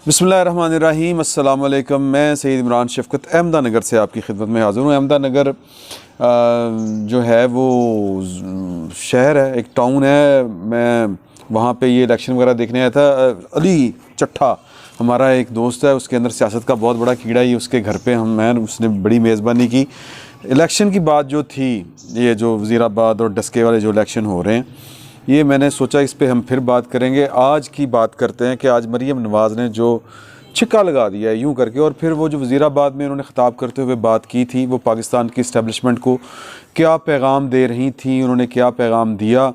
बिस्मिल्लाहिर्रहमानिर्रहीम अस्सलाम वालेकुम। मैं सईद इमरान शफ़क़त अहमदानगर से आपकी खिदमत में हाज़िर हूँ। अहमदानगर जो है वो शहर है, एक टाउन है। मैं वहाँ पे ये इलेक्शन वगैरह देखने आया था। अली चट्ठा हमारा एक दोस्त है, उसके अंदर सियासत का बहुत बड़ा कीड़ा ही, उसके घर पे मैं उसने बड़ी मेज़बानी की। इलेक्शन की बात जो थी, ये जो वज़ीराबाद और डस्के वाले जो इलेक्शन हो रहे हैं, ये मैंने सोचा इस पे हम फिर बात करेंगे। आज की बात करते हैं कि आज मरीम नवाज़ ने जो छिक्का लगा दिया है यूँ करके, और फिर वो जो वज़ीराबाद में उन्होंने ख़िताब करते हुए बात की थी, वो पाकिस्तान की इस्टेब्लिशमेंट को क्या पैगाम दे रही थी, उन्होंने क्या पैगाम दिया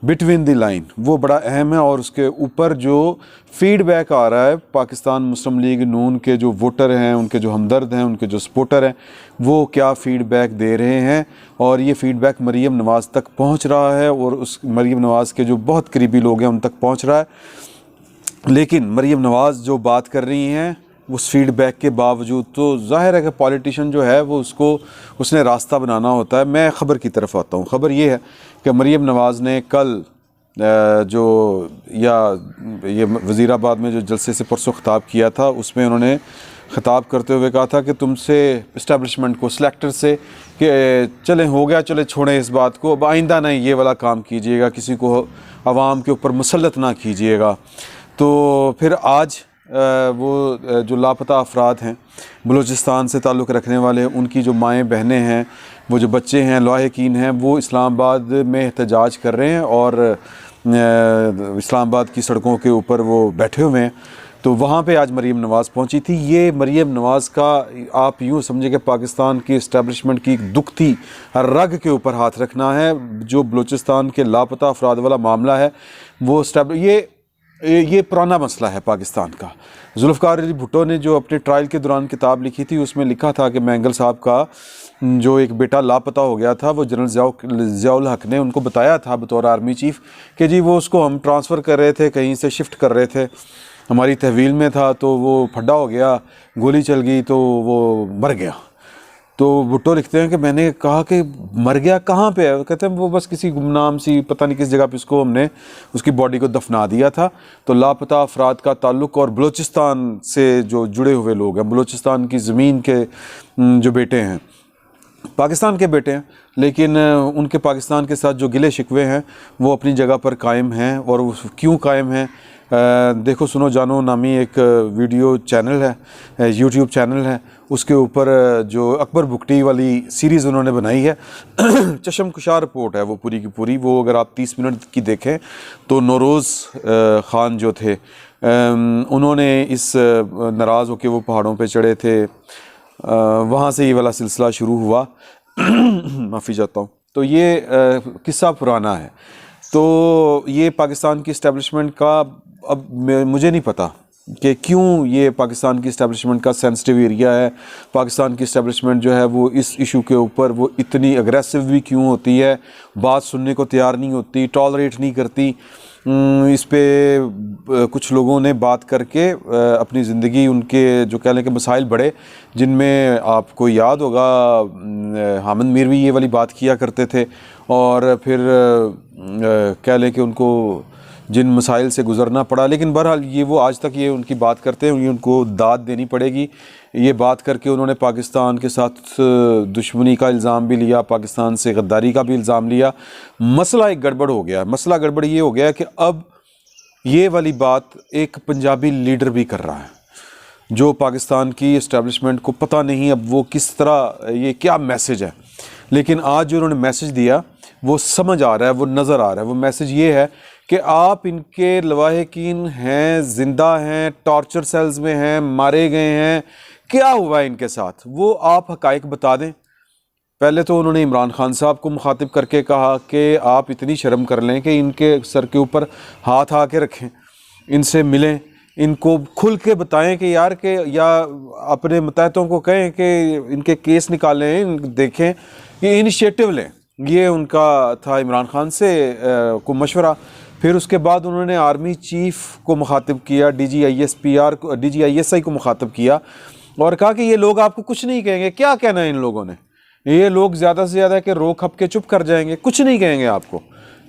बिटवीन द लाइन, वो बड़ा अहम है। और उसके ऊपर जो फ़ीडबैक आ रहा है पाकिस्तान मुस्लिम लीग नून के जो वोटर हैं, उनके जो हमदर्द हैं, उनके जो सपोर्टर हैं, वो क्या फ़ीडबैक दे रहे हैं, और ये फ़ीडबैक मरीम नवाज़ तक पहुंच रहा है, और उस मरीम नवाज़ के जो बहुत करीबी लोग हैं उन तक पहुंच रहा है। लेकिन मरीम नवाज़ जो बात कर रही हैं उस फीडबैक के बावजूद, तो ज़ाहिर है कि पॉलिटिशियन जो है वो उसने रास्ता बनाना होता है। मैं ख़बर की तरफ आता हूँ। ख़बर ये है कि मरीम नवाज़ ने कल ये वज़ीराबाद में जो जलसे से परसों ख़िताब किया था, उसमें उन्होंने ख़िताब करते हुए कहा था कि तुमसे इस्टेब्लिशमेंट को, सेलेक्टर से, कि चलें हो गया, चले छोड़ें इस बात को, अब आइंदा नहीं ये वाला काम कीजिएगा, किसी को आवाम के ऊपर मुसल्लत ना कीजिएगा। तो फिर आज वो जो लापता अफराद हैं, बलूचिस्तान से ताल्लुक़ रखने वाले, उनकी जो माएँ बहनें हैं, वो जो बच्चे हैं, लाहिकीन हैं, वो इस्लामाबाद में एहतजाज कर रहे हैं और इस्लामाबाद की सड़कों के ऊपर वो बैठे हुए हैं। तो वहाँ पे आज मरीम नवाज़ पहुँची थी। ये मरीम नवाज़ का आप यूँ समझे कि पाकिस्तान की इस्टेब्लिशमेंट की एक दुखती रग के ऊपर हाथ रखना है। जो बलूचिस्तान के लापता अफराद वाला मामला है, वो ये पुराना मसला है पाकिस्तान का। जुल्फ़िकार अली भुट्टो ने जो अपने ट्रायल के दौरान किताब लिखी थी, उसमें लिखा था कि मैंगल साहब का जो एक बेटा लापता हो गया था, वो जनरल ज़ियाउल हक ने उनको बताया था बतौर आर्मी चीफ़ कि जी वो उसको हम ट्रांसफ़र कर रहे थे, कहीं से शिफ्ट कर रहे थे, हमारी तहवील में था, तो वो फड्डा हो गया, गोली चल गई, तो वो मर गया। तो भुट्टो लिखते हैं कि मैंने कहा कि मर गया कहाँ पे है? कहते हैं वो बस किसी गुमनाम सी पता नहीं किस जगह पे उसको हमने उसकी बॉडी को दफना दिया था। तो लापता अफराद का ताल्लुक़ और बलूचिस्तान से जो जुड़े हुए लोग हैं, बलूचिस्तान की ज़मीन के जो बेटे हैं, पाकिस्तान के बेटे हैं, लेकिन उनके पाकिस्तान के साथ जो गिले शिकवे हैं वो अपनी जगह पर कायम हैं। और वो क्यों कायम हैं? देखो सुनो जानो नामी एक वीडियो चैनल है, यूट्यूब चैनल है, उसके ऊपर जो अकबर बुगटी वाली सीरीज़ उन्होंने बनाई है चशमकुशार रिपोर्ट है वो पूरी की पूरी। वो अगर आप 30 मिनट की देखें तो नौरोज़ ख़ान जो थे, उन्होंने इस नाराज़ होकर वो पहाड़ों पे चढ़े थे, वहाँ से ये वाला सिलसिला शुरू हुआ माफ़ी चाहता हूँ। तो ये किस्सा पुराना है। तो ये पाकिस्तान की इस्टेब्लिशमेंट का, अब मुझे नहीं पता कि क्यों ये पाकिस्तान की इस्टेब्लिशमेंट का सेंसिटिव एरिया है। पाकिस्तान की इस्टेब्लिशमेंट जो है वो इस इशू के ऊपर वो इतनी अग्रेसिव भी क्यों होती है, बात सुनने को तैयार नहीं होती, टॉलरेट नहीं करती। इस पे कुछ लोगों ने बात करके अपनी ज़िंदगी, उनके जो कह लें कि मसाइल बड़े, जिनमें आपको याद होगा हामिद मीर भी ये वाली बात किया करते थे, और फिर कह लें कि उनको जिन मसाइल से गुज़रना पड़ा। लेकिन बहरहाल ये वो आज तक ये उनकी बात करते हैं, उनको दाद देनी पड़ेगी। ये बात करके उन्होंने पाकिस्तान के साथ दुश्मनी का इल्ज़ाम भी लिया, पाकिस्तान से गद्दारी का भी इल्ज़ाम लिया। मसला एक गड़बड़ हो गया। मसला गड़बड़ ये हो गया कि अब ये वाली बात एक पंजाबी लीडर भी कर रहा है, जो पाकिस्तान की इस्टेब्लिशमेंट को पता नहीं अब वो किस तरह, ये क्या मैसेज है। लेकिन आज जो उन्होंने मैसेज दिया वो समझ आ रहा है, वो नज़र आ रहा है। वो मैसेज ये है कि आप इनके लवाहिकीन हैं, ज़िंदा हैं, टॉर्चर सेल्स में हैं, मारे गए हैं, क्या हुआ है इनके साथ, वो आप हक़ाइक़ बता दें। पहले तो उन्होंने इमरान खान साहब को मुखातिब करके कहा कि आप इतनी शर्म कर लें कि इनके सर के ऊपर हाथ आके रखें, इनसे मिलें, इनको खुल के बताएं कि यार के, या अपने मतहतों को कहें कि इनके केस निकालें, देखें, ये इनिशिएटिव लें। ये उनका था इमरान खान से को मशवरा। फिर उसके बाद उन्होंने आर्मी चीफ़ को मुखातिब किया, DGISI को मुखातिब किया, और कहा कि ये लोग आपको कुछ नहीं कहेंगे। क्या कहना है इन लोगों ने? ये लोग ज़्यादा से ज़्यादा कि रो खप के चुप कर जाएंगे, कुछ नहीं कहेंगे आपको।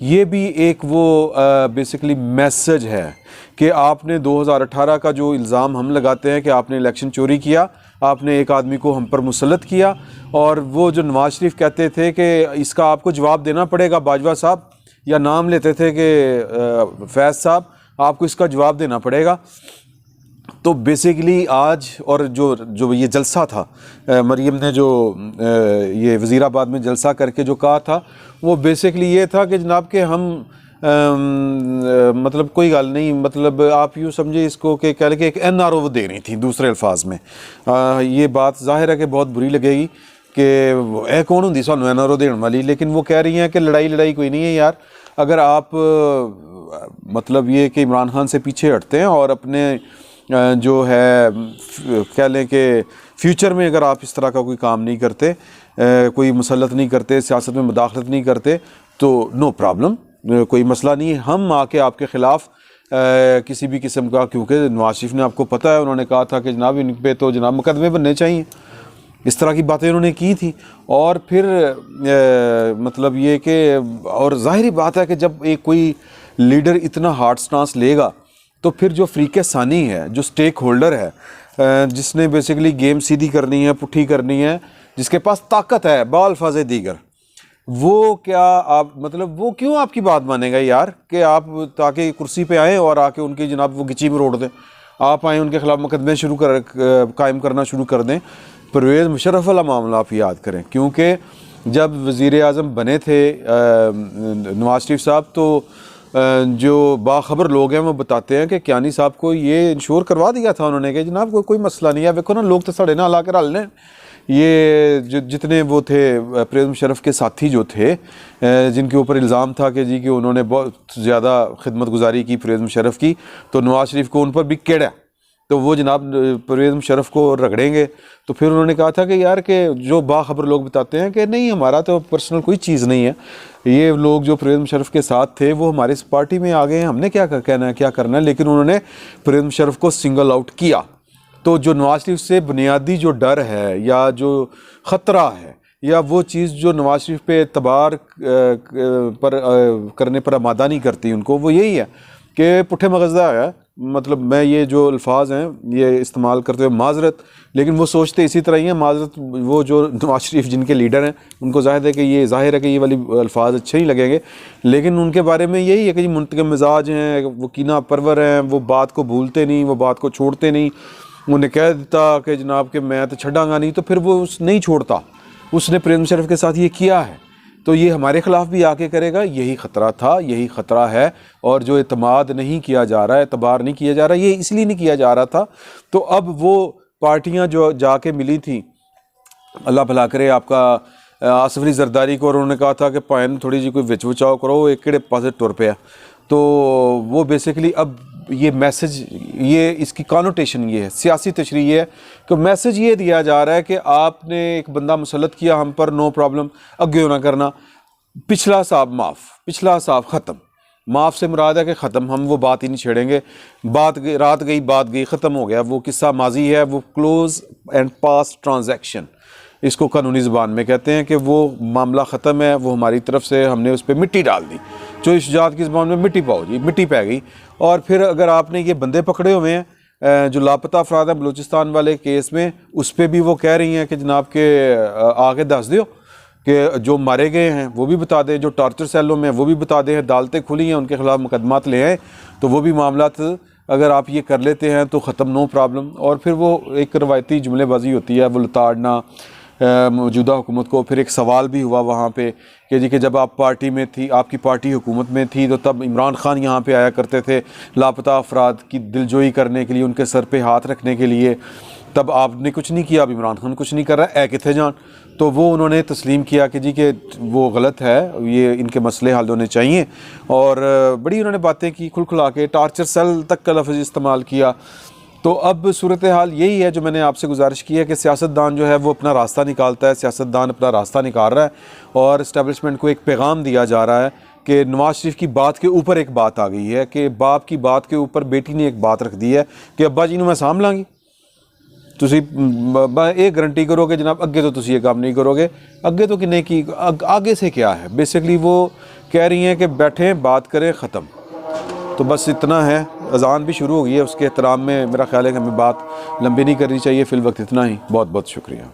ये भी एक वो बेसिकली मैसेज है कि आपने 2018 का जो इल्ज़ाम हम लगाते हैं कि आपने इलेक्शन चोरी किया, आपने एक आदमी को हम पर मुसल्लत किया, और वो जो नवाज शरीफ कहते थे कि इसका आपको जवाब देना पड़ेगा बाजवा साहब, या नाम लेते थे कि फैज़ साहब आपको इसका जवाब देना पड़ेगा। तो बेसिकली आज और जो ये जलसा था, मरीम ने जो ये वज़ीराबाद में जलसा करके जो कहा था, वो बेसिकली ये था कि जनाब के हम मतलब कोई गल नहीं, मतलब आप यूँ समझे इसको कि कह लें कि एक NRO वो दे रही थी दूसरे अल्फाज में। ये बात ज़ाहिर है कि बहुत बुरी लगेगी कि ए कौन होंगी सानू NRO देने वाली, लेकिन वो कह रही हैं कि लड़ाई कोई नहीं है यार। अगर आप मतलब ये कि इमरान खान से पीछे हटते हैं और अपने जो है कह लें कि फ्यूचर में अगर आप इस तरह का कोई काम नहीं करते, कोई मुसल्लत नहीं करते, सियासत में मुदाखलत नहीं करते, तो नो प्रॉब्लम, कोई मसला नहीं है। हम आके आपके ख़िलाफ़ किसी भी किस्म का, क्योंकि नवाज शरीफ ने आपको पता है उन्होंने कहा था कि जनाब इन पे तो जनाब मुकदमे बनने चाहिए, इस तरह की बातें उन्होंने की थी। और फिर मतलब ये कि और ज़ाहिरी बात है कि जब एक कोई लीडर इतना हार्ड स्टांस लेगा तो फिर जो फ़रीक़े सानी है, जो स्टेक होल्डर है, जिसने बेसिकली गेम सीधी करनी है, पुट्ठी करनी है, जिसके पास ताकत है बाल्फाज़ दीगर, वो क्या आप मतलब वो क्यों आपकी बात मानेगा यार कि आप ताकि कुर्सी पे आएँ और आके उनकी जनाब वो गिची में रोड़ दें, आप आएँ उनके ख़िलाफ़ मुकदमे कायम करना शुरू कर दें। परवेज़ मुशर्रफ वाला मामला आप याद करें, क्योंकि जब वज़ीर आज़म बने थे नवाज शरीफ साहब, तो जो बाखबर लोग हैं वो बताते हैं कि कियानी साहब को ये इंश्योर करवा दिया था उन्होंने कि जनाब कोई मसला नहीं है। देखो ना, लोग तो साढ़े ना ला कर हल ने, ये जो जितने वो थे परवेज़ मुशर्रफ के साथी जो थे, जिनके ऊपर इल्ज़ाम था कि जी कि उन्होंने बहुत ज़्यादा खिदमत गुजारी की परवेज़ मुशर्रफ की, तो नवाज शरीफ को उन पर भी केड़ा, तो वो जनाब परवेज़ मुशर्रफ को रगड़ेंगे। तो फिर उन्होंने कहा था कि यार कि जो बाखबर लोग बताते हैं कि नहीं, हमारा तो पर्सनल कोई चीज़ नहीं है, ये लोग जो परवेज़ मुशर्रफ के साथ थे वो हमारे इस पार्टी में आ गए हैं, हमने क्या कहना है, क्या करना है। लेकिन उन्होंने परवेज़ मुशर्रफ को सिंगल आउट किया। तो जो नवाज शरीफ से बुनियादी जो डर है या जो ख़तरा है या वो चीज़ जो नवाज शरीफ पे एतबार पर करने पर आमादा नहीं करती उनको, वो यही है कि पुट्ठे मगज़दा है। मतलब मैं ये जो अल्फाज हैं ये इस्तेमाल करते हुए माजरत, लेकिन वो सोचते इसी तरह ही हैं माजरत। वो जो नवाज शरीफ जिनके लीडर हैं उनको ज़ाहिर है कि ये वाली अल्फाज अच्छे नहीं लगेंगे, लेकिन उनके बारे में यही है कि जी मुंतकम मिजाज हैं, वो कीना परवर हैं, वो बात को भूलते नहीं, वो बात को छोड़ते नहीं। उन्हें कह देता कि जनाब कि मैं तो छड़ांगा नहीं, तो फिर वो नहीं छोड़ता। उसने परवेज़ मुशर्रफ के साथ ये किया है, तो ये हमारे ख़िलाफ़ भी आके करेगा। यही ख़तरा था, यही ख़तरा है। और जो एतमाद नहीं किया जा रहा है, एतबार नहीं किया जा रहा, ये इसलिए नहीं किया जा रहा था। तो अब वो पार्टियां जो जाके मिली थी, अल्लाह भला करे आपका आसिफ अली जरदारी को, और उन्होंने कहा था कि पायन थोड़ी जी कोई विच विचाव करो, एक केड़े पासे टुर पे। तो वो बेसिकली अब ये मैसेज, ये इसकी कॉनोटेशन ये है, सियासी तशरीह ये है कि मैसेज ये दिया जा रहा है कि आपने एक बंदा मुसल्लत किया हम पर, नो प्रॉब्लम, अगे ना करना, पिछला साहब माफ़, पिछला साहब ख़त्म। माफ़ से मुराद है कि ख़त्म, हम वो बात ही नहीं छेड़ेंगे, बात गई, रात गई बात गई, ख़त्म हो गया, वो किस्सा माजी है, वो क्लोज एंड पास ट्रांजैक्शन इसको कानूनी ज़बान में कहते हैं कि वो मामला ख़त्म है, वो हमारी तरफ से हमने उस पर मिट्टी डाल दी। जो इस जात की ज़बान में मिट्टी पाओ जी, मिट्टी पै गई। और फिर अगर आपने ये बंदे पकड़े हुए हैं जो लापता अफराद हैं बलूचिस्तान वाले केस में, उस पर भी वो कह रही हैं कि जनाब के आगे दस दो कि जो मारे गए हैं वो भी बता दें, जो टॉर्चर सेलों में वो भी बता दें, अदालतें खुली हैं उनके ख़िलाफ़ मुकदमात ले आए, तो वो भी मामला अगर आप ये कर लेते हैं तो ख़त्म, नो प्रॉब्लम। और फिर वो एक रवायती जुमलेबाजी होती है, वो लताड़ना मौजूदा हुकूमत को। फिर एक सवाल भी हुआ वहाँ पे कि जी कि जब आप पार्टी में थी, आपकी पार्टी हुकूमत में थी, तो तब इमरान खान यहाँ पे आया करते थे लापता अफराद की दिलजोई करने के लिए, उनके सर पे हाथ रखने के लिए, तब आपने कुछ नहीं किया, अब इमरान खान कुछ नहीं कर रहा है, किथे जान। तो वो उन्होंने तस्लीम किया कि जी कि वो गलत है, ये इनके मसले हल होने चाहिए। और बड़ी उन्होंने बातें की, खुलखुला के टार्चर सेल तक का लफ्ज़ इस्तेमाल किया। तो अब सूरत हाल यही है जो मैंने आपसे गुजारिश की है कि सियासतदान जो है वो अपना रास्ता निकालता है, सियासतदान अपना रास्ता निकाल रहा है, और इस्टेब्लिशमेंट को एक पैगाम दिया जा रहा है कि नवाज शरीफ की बात के ऊपर एक बात आ गई है कि बाप की बात के ऊपर बेटी ने एक बात रख दी है कि अब्बा जी मैं साम लाँगी, तुसी ये गारंटी करोगे जनाब अगे तो तुसी ये काम नहीं करोगे, अगे तो कि नहीं की, आगे से क्या है। बेसिकली वो कह रही हैं कि बैठें बात करें ख़त्म। तो बस इतना है, अज़ान भी शुरू हो गई है, उसके एहतराम में मेरा ख्याल है कि हमें बात लंबी नहीं करनी चाहिए। फ़िल वक्त इतना ही, बहुत बहुत शुक्रिया।